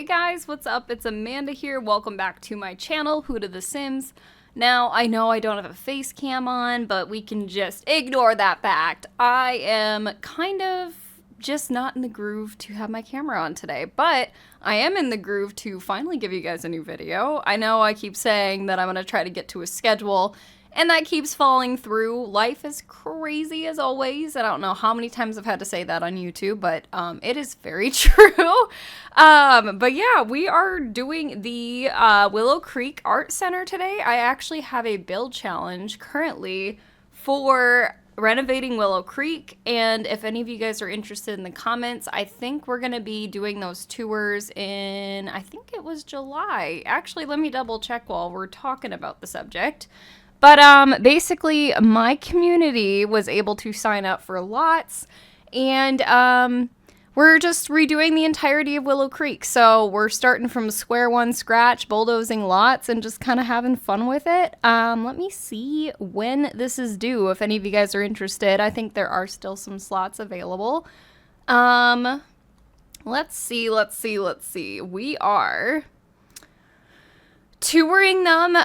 guys, what's up? It's Amanda here. Welcome back to my channel, Who to the Sims. Now, I know I don't have a face cam on, but we can just ignore that fact. I am kind of just not in the groove to have my camera on today, but I am in the groove to finally give you guys a new video. I know I keep saying that I'm going to try to get to a schedule, and that keeps falling through. Life is crazy as always. I don't know how many times I've had to say that on YouTube, but it is very true. But yeah, we are doing the Willow Creek Arts Center today. I actually have a build challenge currently for renovating Willow Creek, and if any of you guys are interested in the comments, I think we're going to be doing those tours in, I think it was July. Actually, let me double check while we're talking about the subject. But basically, my community was able to sign up for lots, and we're just redoing the entirety of Willow Creek. So we're starting from square one scratch, bulldozing lots, and just kind of having fun with it. Let me see when this is due, if any of you guys are interested. I think there are still some slots available. Let's see. We are touring them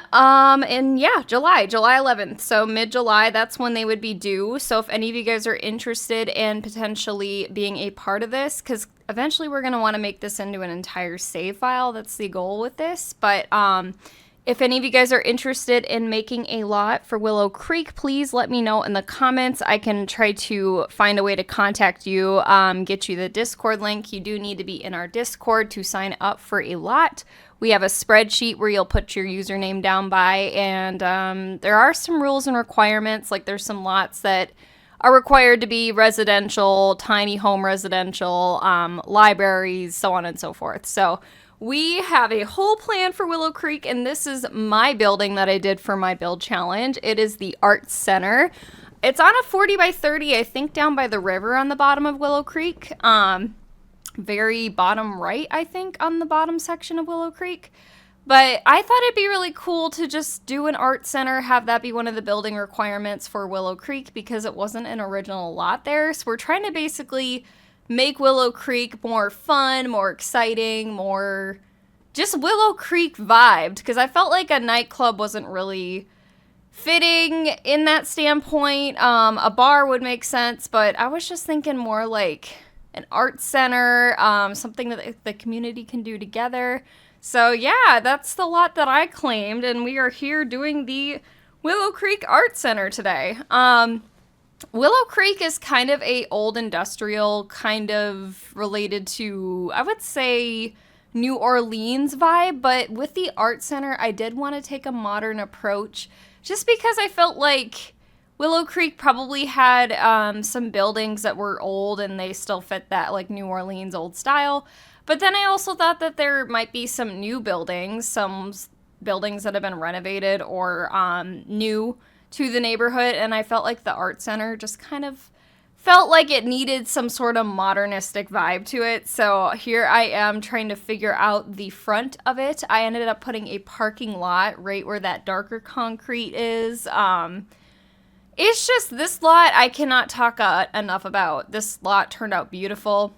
in July 11th, so mid-July, that's when they would be due. So if any of you guys are interested in potentially being a part of this, because eventually we're going to want to make this into an entire save file, that's the goal with this. But if any of you guys are interested in making a lot for Willow Creek, please let me know in the comments. I can try to find a way to contact you, get you the Discord link. You do need to be in our Discord to sign up for a lot. We have a spreadsheet where you'll put your username down by, and there are some rules and requirements. Like, there's some lots that are required to be residential, tiny home residential, libraries, so on and so forth. So we have a whole plan for Willow Creek, and this is my building that I did for my build challenge. It is the Arts Center. It's on a 40 by 30, I think, down by the river on the bottom of Willow Creek. Very bottom right, I think, on the bottom section of Willow Creek. But I thought it'd be really cool to just do an art center, have that be one of the building requirements for Willow Creek, because it wasn't an original lot there. So we're trying to basically make Willow Creek more fun, more exciting, more just Willow Creek vibed, because I felt like a nightclub wasn't really fitting in that standpoint. A bar would make sense, but I was just thinking more like an art center, something that the community can do together. So yeah, that's the lot that I claimed, and we are here doing the Willow Creek Art Center today. Willow Creek is kind of a old industrial, kind of related to, I would say, New Orleans vibe, but with the art center, I did want to take a modern approach, just because I felt like Willow Creek probably had some buildings that were old and they still fit that like New Orleans old style. But then I also thought that there might be some new buildings, some buildings that have been renovated or new to the neighborhood. And I felt like the art center just kind of felt like it needed some sort of modernistic vibe to it. So here I am trying to figure out the front of it. I ended up putting a parking lot right where that darker concrete is. It's just, this lot I cannot talk enough about. This lot turned out beautiful.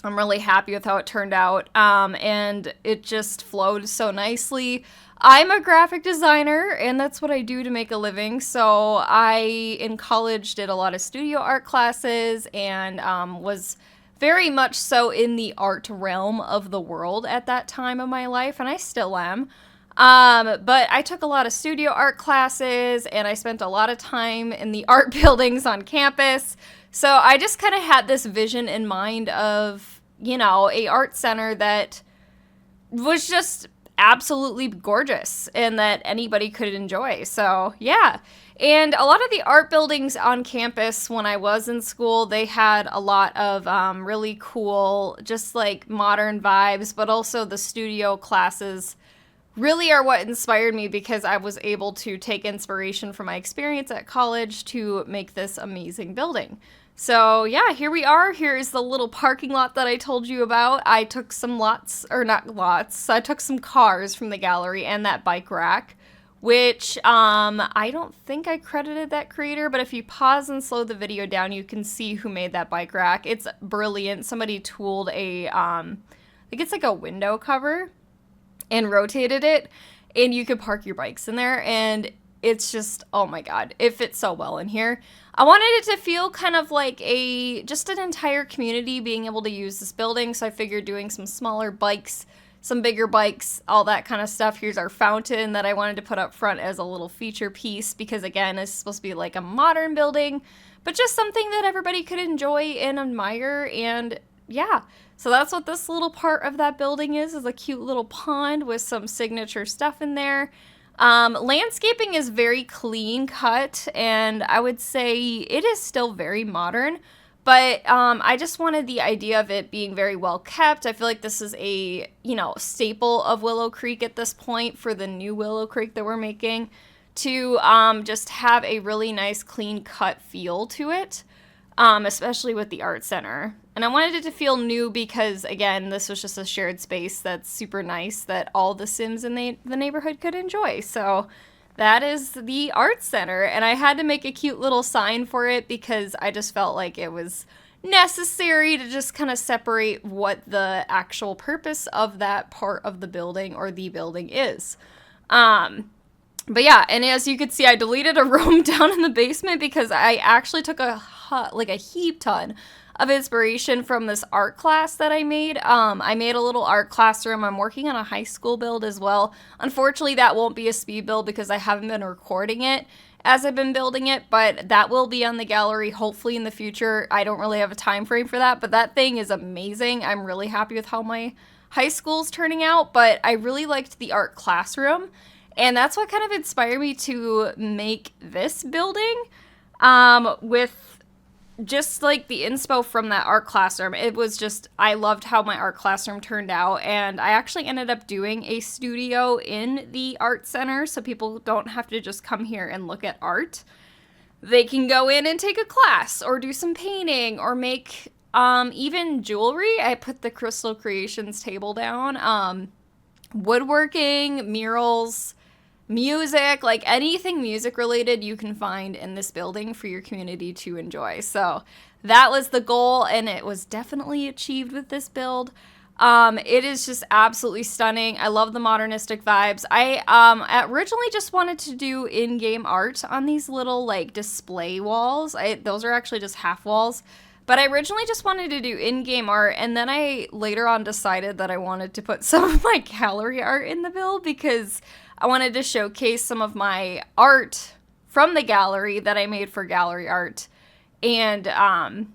I'm really happy with how it turned out, and it just flowed so nicely. I'm a graphic designer, and that's what I do to make a living. So I, in college, did a lot of studio art classes and was very much so in the art realm of the world at that time of my life, and I still am. But I took a lot of studio art classes, and I spent a lot of time in the art buildings on campus. So I just kind of had this vision in mind of, you know, a art center that was just absolutely gorgeous and that anybody could enjoy. So yeah. And a lot of the art buildings on campus when I was in school, they had a lot of really cool, just like modern vibes, but also the studio classes really are what inspired me, because I was able to take inspiration from my experience at college to make this amazing building. So yeah, here we are. Here is the little parking lot that I told you about. I took some I took some cars from the gallery and that bike rack, which I don't think I credited that creator, but if you pause and slow the video down, you can see who made that bike rack. It's brilliant. Somebody tooled like it's like a window cover, and rotated it, and you could park your bikes in there, and it's just, oh my god, it fits so well in here. I wanted it to feel kind of like just an entire community being able to use this building, so I figured doing some smaller bikes, some bigger bikes, all that kind of stuff. Here's our fountain that I wanted to put up front as a little feature piece, because again, it's supposed to be like a modern building, but just something that everybody could enjoy and admire, and yeah. So that's what this little part of that building is a cute little pond with some signature stuff in there. Landscaping is very clean cut, and I would say it is still very modern, but I just wanted the idea of it being very well kept. I feel like this is a, staple of Willow Creek at this point for the new Willow Creek that we're making, to just have a really nice clean cut feel to it, especially with the art center. And I wanted it to feel new because, again, this was just a shared space that's super nice that all the Sims in the neighborhood could enjoy. So that is the art center. And I had to make a cute little sign for it because I just felt like it was necessary to just kind of separate what the actual purpose of that part of the building or the building is. But yeah, and as you can see, I deleted a room down in the basement because I actually took a heap ton of inspiration from this art class that I made. I made a little art classroom. I'm working on a high school build as well. Unfortunately, that won't be a speed build because I haven't been recording it as I've been building it, but that will be on the gallery hopefully in the future. I don't really have a time frame for that, but that thing is amazing. I'm really happy with how my high school's turning out, but I really liked the art classroom, and that's what kind of inspired me to make this building, with just like the inspo from that art classroom. It was just, I loved how my art classroom turned out, and I actually ended up doing a studio in the art center, so people don't have to just come here and look at art. They can go in and take a class, or do some painting, or make even jewelry. I put the Crystal Creations table down, woodworking, murals, music, like anything music related you can find in this building for your community to enjoy. So that was the goal, and it was definitely achieved with this build. It is just absolutely stunning. I love the modernistic vibes. I originally just wanted to do in-game art on these little like display walls. Those are actually just half walls. But I originally just wanted to do in-game art, and then I later on decided that I wanted to put some of my gallery art in the build because I wanted to showcase some of my art from the gallery that I made for gallery art. And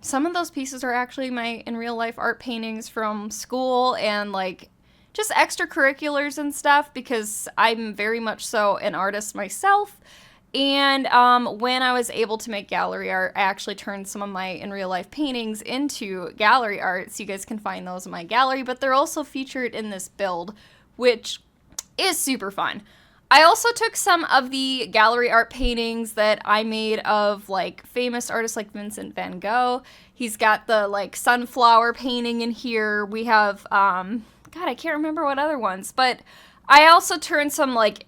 some of those pieces are actually my in real life art paintings from school and like just extracurriculars and stuff, because I'm very much so an artist myself. And when I was able to make gallery art, I actually turned some of my in real life paintings into gallery art, so you guys can find those in my gallery, but they're also featured in this build, which is super fun. I also took some of the gallery art paintings that I made of like famous artists like Vincent van Gogh. He's got the like sunflower painting in here. We have, God, I can't remember what other ones, but I also turned some like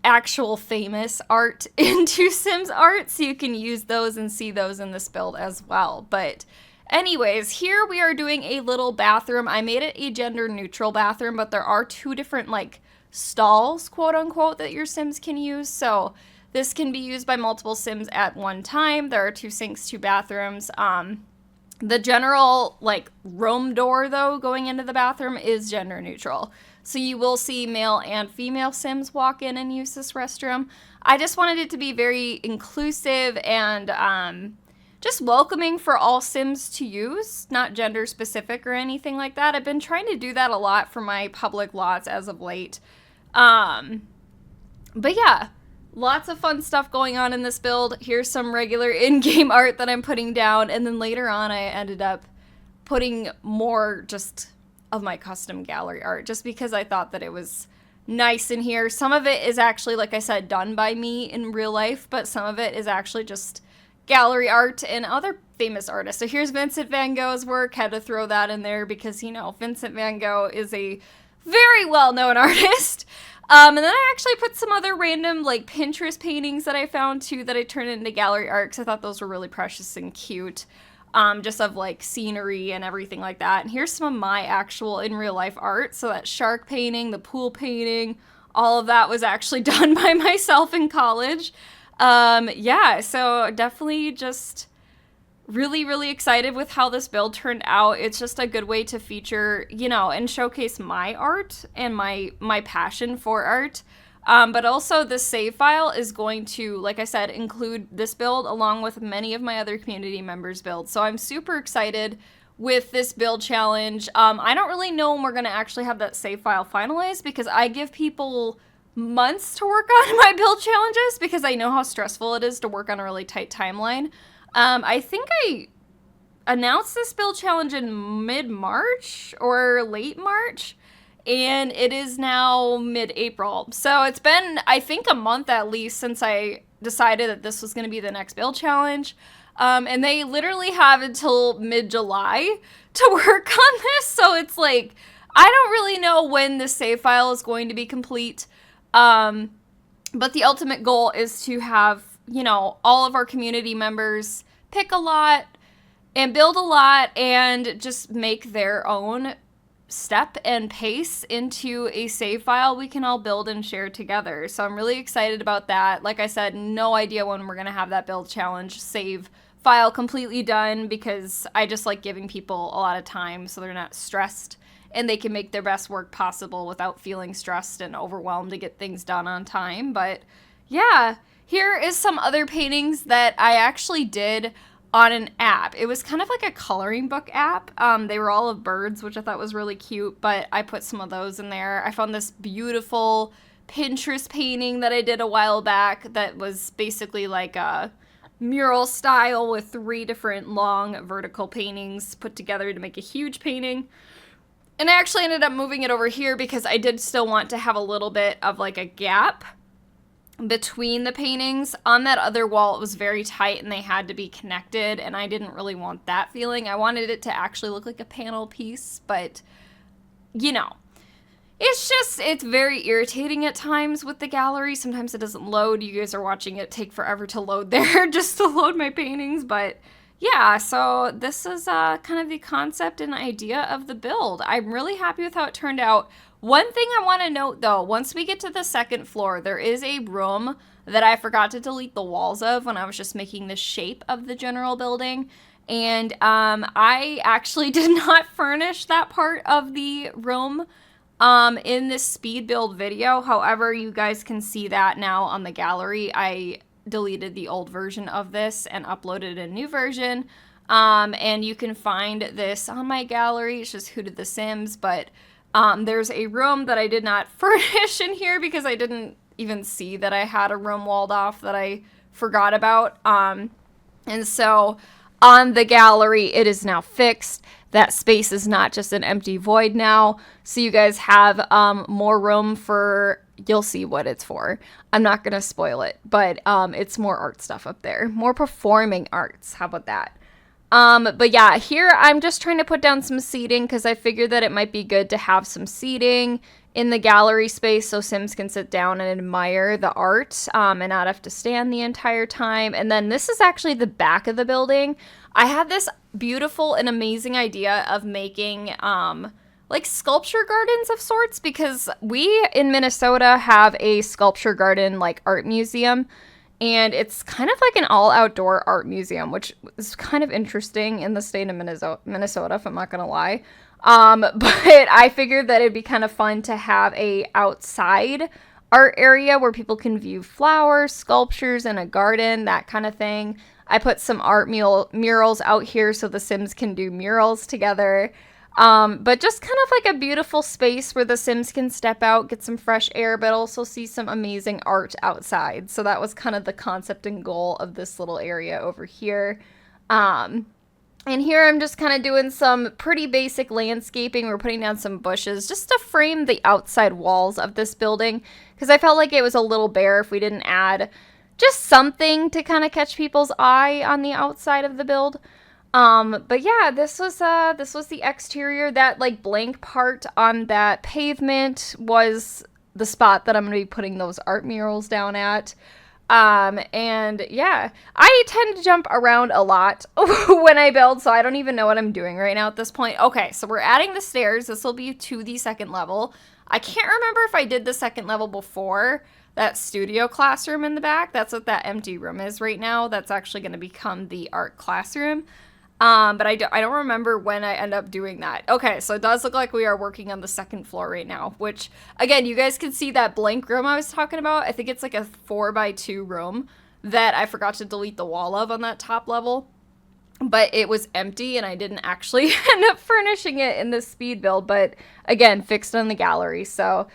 actual famous art into Sims art, so you can use those and see those in this build as well. But anyways, here we are doing a little bathroom. I made it a gender neutral bathroom, but there are two different like stalls, quote unquote, that your Sims can use. So this can be used by multiple Sims at one time. There are 2 sinks, 2 bathrooms. The general like room door though going into the bathroom is gender neutral. So you will see male and female Sims walk in and use this restroom. I just wanted it to be very inclusive and just welcoming for all Sims to use, not gender specific or anything like that. I've been trying to do that a lot for my public lots as of late. But yeah, lots of fun stuff going on in this build. Here's some regular in-game art that I'm putting down, and then later on I ended up putting more just of my custom gallery art, just because I thought that it was nice in here. Some of it is actually, like I said, done by me in real life, but some of it is actually just gallery art and other famous artists. So here's Vincent van Gogh's work. Had to throw that in there because, Vincent van Gogh is a very well-known artist. And then I actually put some other random like Pinterest paintings that I found too that I turned into gallery art because I thought those were really precious and cute. just of like scenery and everything like that. And here's some of my actual in real life art. So that shark painting, the pool painting, all of that was actually done by myself in college. Yeah, so definitely just really, really excited with how this build turned out. It's just a good way to feature, you know, and showcase my art and my passion for art. But also the save file is going to, like I said, include this build along with many of my other community members' builds. So I'm super excited with this build challenge. I don't really know when we're going to actually have that save file finalized, because I give people months to work on my build challenges because I know how stressful it is to work on a really tight timeline. I think I announced this build challenge in mid-March or late March, and it is now mid-April. So it's been, I think, a month at least since I decided that this was going to be the next build challenge. And they literally have until mid-July to work on this. So it's like, I don't really know when the save file is going to be complete. But the ultimate goal is to have, you know, all of our community members pick a lot and build a lot and just make their own step and pace into a save file we can all build and share together. So I'm really excited about that. Like I said, no idea when we're going to have that build challenge save file completely done, because I just like giving people a lot of time so they're not stressed and they can make their best work possible without feeling stressed and overwhelmed to get things done on time. But yeah, here is some other paintings that I actually did on an app. It was kind of like a coloring book app. They were all of birds, which I thought was really cute, but I put some of those in there. I found this beautiful Pinterest painting that I did a while back that was basically like a mural style with 3 different long vertical paintings put together to make a huge painting. And I actually ended up moving it over here because I did still want to have a little bit of like a gap between the paintings. On that other wall, it was very tight and they had to be connected, and I didn't really want that feeling. I wanted it to actually look like a panel piece, but you know, it's very irritating at times with the gallery. Sometimes it doesn't load. You guys are watching it take forever to load there just to load my paintings, but yeah, so this is kind of the concept and idea of the build. I'm really happy with how it turned out. One thing I want to note, though, once we get to the second floor, there is a room that I forgot to delete the walls of when I was just making the shape of the general building. And I actually did not furnish that part of the room in this speed build video. However, you guys can see that now on the gallery. I deleted the old version of this and uploaded a new version. And you can find this on my gallery. It's just Who Did the Sims, but there's a room that I did not furnish in here because I didn't even see that I had a room walled off that I forgot about. And so on the gallery, it is now fixed. That space is not just an empty void now. So you guys have more room for, you'll see what it's for. I'm not going to spoil it, but it's more art stuff up there. More performing arts. How about that? But yeah, here I'm just trying to put down some seating because I figured that it might be good to have some seating in the gallery space so Sims can sit down and admire the art and not have to stand the entire time. And then this is actually the back of the building. I had this beautiful and amazing idea of making like sculpture gardens of sorts, because we in Minnesota have a sculpture garden like art museum. And it's kind of like an all-outdoor art museum, which is kind of interesting in the state of Minnesota, if I'm not going to lie. But I figured that it'd be kind of fun to have a outside art area where people can view flowers, sculptures, and a garden, that kind of thing. I put some art murals out here so the Sims can do murals together. But just kind of like a beautiful space where the Sims can step out, get some fresh air, but also see some amazing art outside. So that was kind of the concept and goal of this little area over here. And here I'm just kind of doing some pretty basic landscaping. We're putting down some bushes just to frame the outside walls of this building, because I felt like it was a little bare if we didn't add just something to kind of catch people's eye on the outside of the build. But yeah, this was the exterior. That like blank part on that pavement was the spot that I'm going to be putting those art murals down at. And yeah, I tend to jump around a lot when I build, so I don't even know what I'm doing right now at this point. Okay, so we're adding the stairs. This will be to the second level. I can't remember if I did the second level before that studio classroom in the back. That's what that empty room is right now. That's actually going to become the art classroom. But I don't remember when I end up doing that. Okay, so it does look like we are working on the second floor right now, which, again, you guys can see that blank room I was talking about. I think it's like a 4x2 room that I forgot to delete the wall of on that top level. But it was empty, and I didn't actually end up furnishing it in this speed build, but, again, fixed on the gallery, so...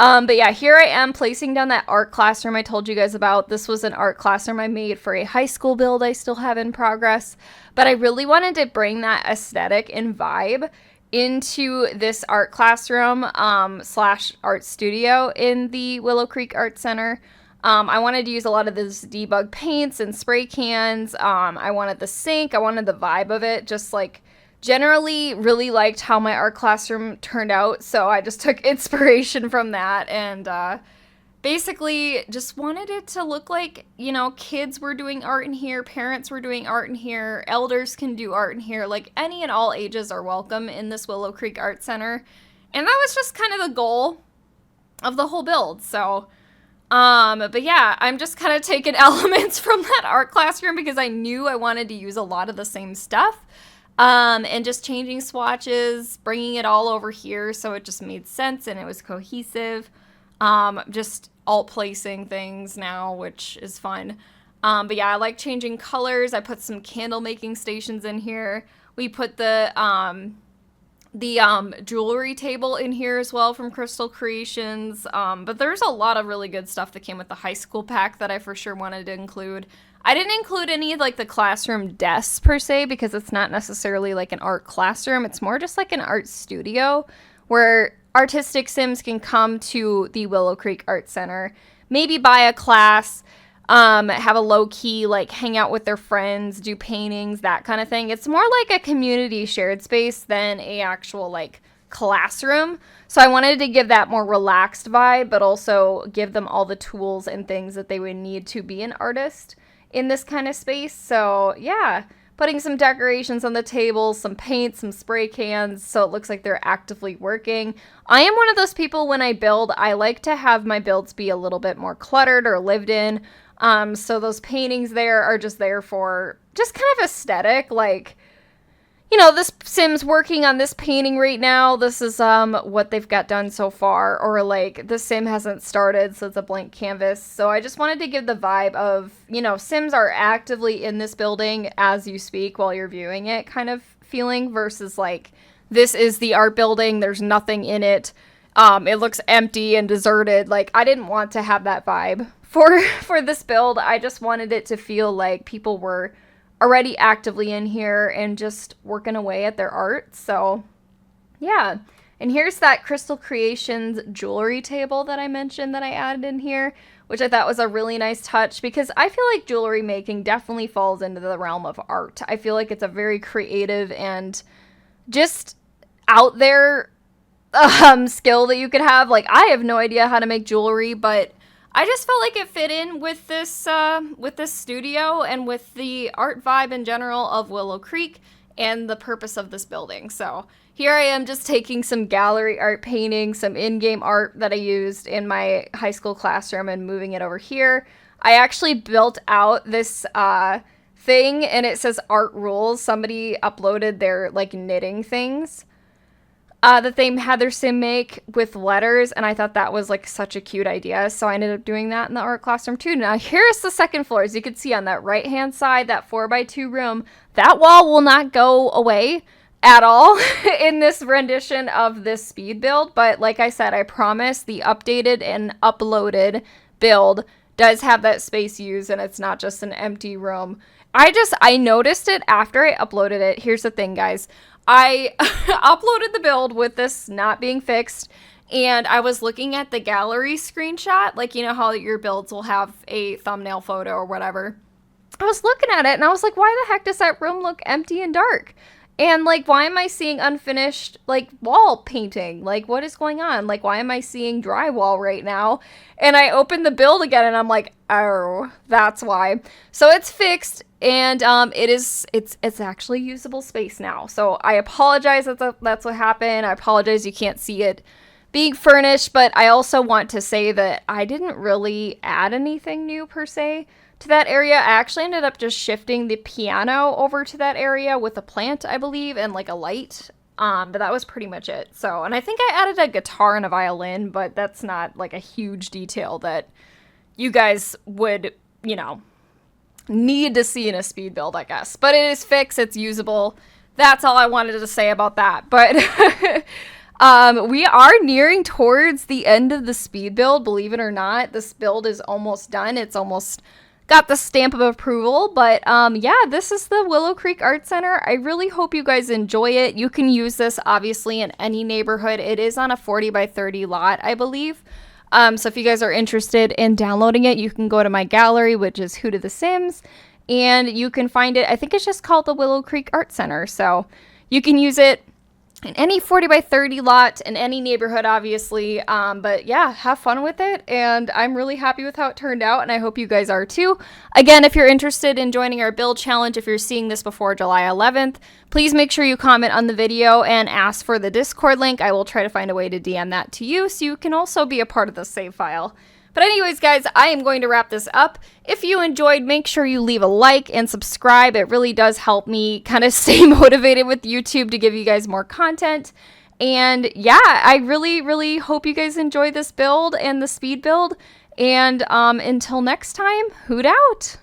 But yeah, here I am placing down that art classroom I told you guys about. This was an art classroom I made for a high school build I still have in progress. But I really wanted to bring that aesthetic and vibe into this art classroom slash art studio in the Willow Creek Arts Center. I wanted to use a lot of those debug paints and spray cans. I wanted the sink. I wanted the vibe of it, just like... Generally really liked how my art classroom turned out, so I just took inspiration from that and basically just wanted it to look like, you know, kids were doing art in here, parents were doing art in here, elders can do art in here, like any and all ages are welcome in this Willow Creek Arts Center. And that was just kind of the goal of the whole build, so... but yeah, I'm just kind of taking elements from that art classroom because I knew I wanted to use a lot of the same stuff. And just changing swatches, bringing it all over here so it just made sense and it was cohesive. Just alt placing things now, which is fun. But yeah, I like changing colors. I put some candle making stations in here. We put the jewelry table in here as well from Crystal Creations. But there's a lot of really good stuff that came with the high school pack that I for sure wanted to include. I didn't include any like the classroom desks per se because it's not necessarily like an art classroom. It's more just like an art studio where artistic Sims can come to the Willow Creek Arts Center, maybe buy a class, have a low-key like hang out with their friends, do paintings, that kind of thing. It's more like a community shared space than a actual like classroom. So I wanted to give that more relaxed vibe, but also give them all the tools and things that they would need to be an artist in this kind of space. So yeah, putting some decorations on the table, some paint, some spray cans, so it looks like they're actively working. I am one of those people when I build, I like to have my builds be a little bit more cluttered or lived in. So those paintings there are just there for just kind of aesthetic, like, you know, this Sim's working on this painting right now. This is what they've got done so far. Or like the Sim hasn't started, so it's a blank canvas. So I just wanted to give the vibe of, you know, Sims are actively in this building as you speak while you're viewing it kind of feeling versus like this is the art building. There's nothing in it. It looks empty and deserted. Like I didn't want to have that vibe for this build. I just wanted it to feel like people were already actively in here and just working away at their art. So yeah, and here's that Crystal Creations jewelry table that I mentioned that I added in here, which I thought was a really nice touch because I feel like jewelry making definitely falls into the realm of art. I feel like it's a very creative and just out there skill that you could have. Like I have no idea how to make jewelry, but I just felt like it fit in with this studio and with the art vibe in general of Willow Creek and the purpose of this building. So here I am just taking some gallery art painting, some in-game art that I used in my high school classroom and moving it over here. I actually built out this thing and it says art rules. Somebody uploaded their like knitting things that they had their sim make with letters, and I thought that was like such a cute idea, so I ended up doing that in the art classroom too. Now here's the second floor. As you can see on that right hand side, that 4x2 room, that wall will not go away at all in this rendition of this speed build, but like I said, I promise the updated and uploaded build does have that space used and it's not just an empty room. I noticed it after I uploaded it. Here's the thing, guys. I uploaded the build with this not being fixed, and I was looking at the gallery screenshot, like, you know how your builds will have a thumbnail photo or whatever. I was looking at it, and I was like, why the heck does that room look empty and dark? And, like, why am I seeing unfinished, like, wall painting? Like, what is going on? Like, why am I seeing drywall right now? And I open the build again, and I'm like, oh, that's why. So it's fixed, and it's actually usable space now. So I apologize that's what happened. I apologize you can't see it being furnished, but I also want to say that I didn't really add anything new, per se, to that area. I actually ended up just shifting the piano over to that area with a plant, I believe, and like a light. But that was pretty much it. So, and I think I added a guitar and a violin, but that's not like a huge detail that you guys would, you know, need to see in a speed build, I guess. But it is fixed, it's usable. That's all I wanted to say about that. But we are nearing towards the end of the speed build, believe it or not. This build is almost done. It's almost got the stamp of approval, but yeah, this is the Willow Creek Arts Center. I really hope you guys enjoy it. You can use this obviously in any neighborhood. It is on a 40 by 30 lot, I believe. So if you guys are interested in downloading it, you can go to my gallery, which is Who to the Sims, and you can find it. I think it's just called the Willow Creek Arts Center. So you can use it in any 40 by 30 lot in any neighborhood, obviously. But yeah, have fun with it. And I'm really happy with how it turned out, and I hope you guys are too. Again, if you're interested in joining our build challenge, if you're seeing this before July 11th, please make sure you comment on the video and ask for the Discord link. I will try to find a way to DM that to you so you can also be a part of the save file. But anyways, guys, I am going to wrap this up. If you enjoyed, make sure you leave a like and subscribe. It really does help me kind of stay motivated with YouTube to give you guys more content. And yeah, I really, really hope you guys enjoy this build and the speed build. And until next time, hoot out!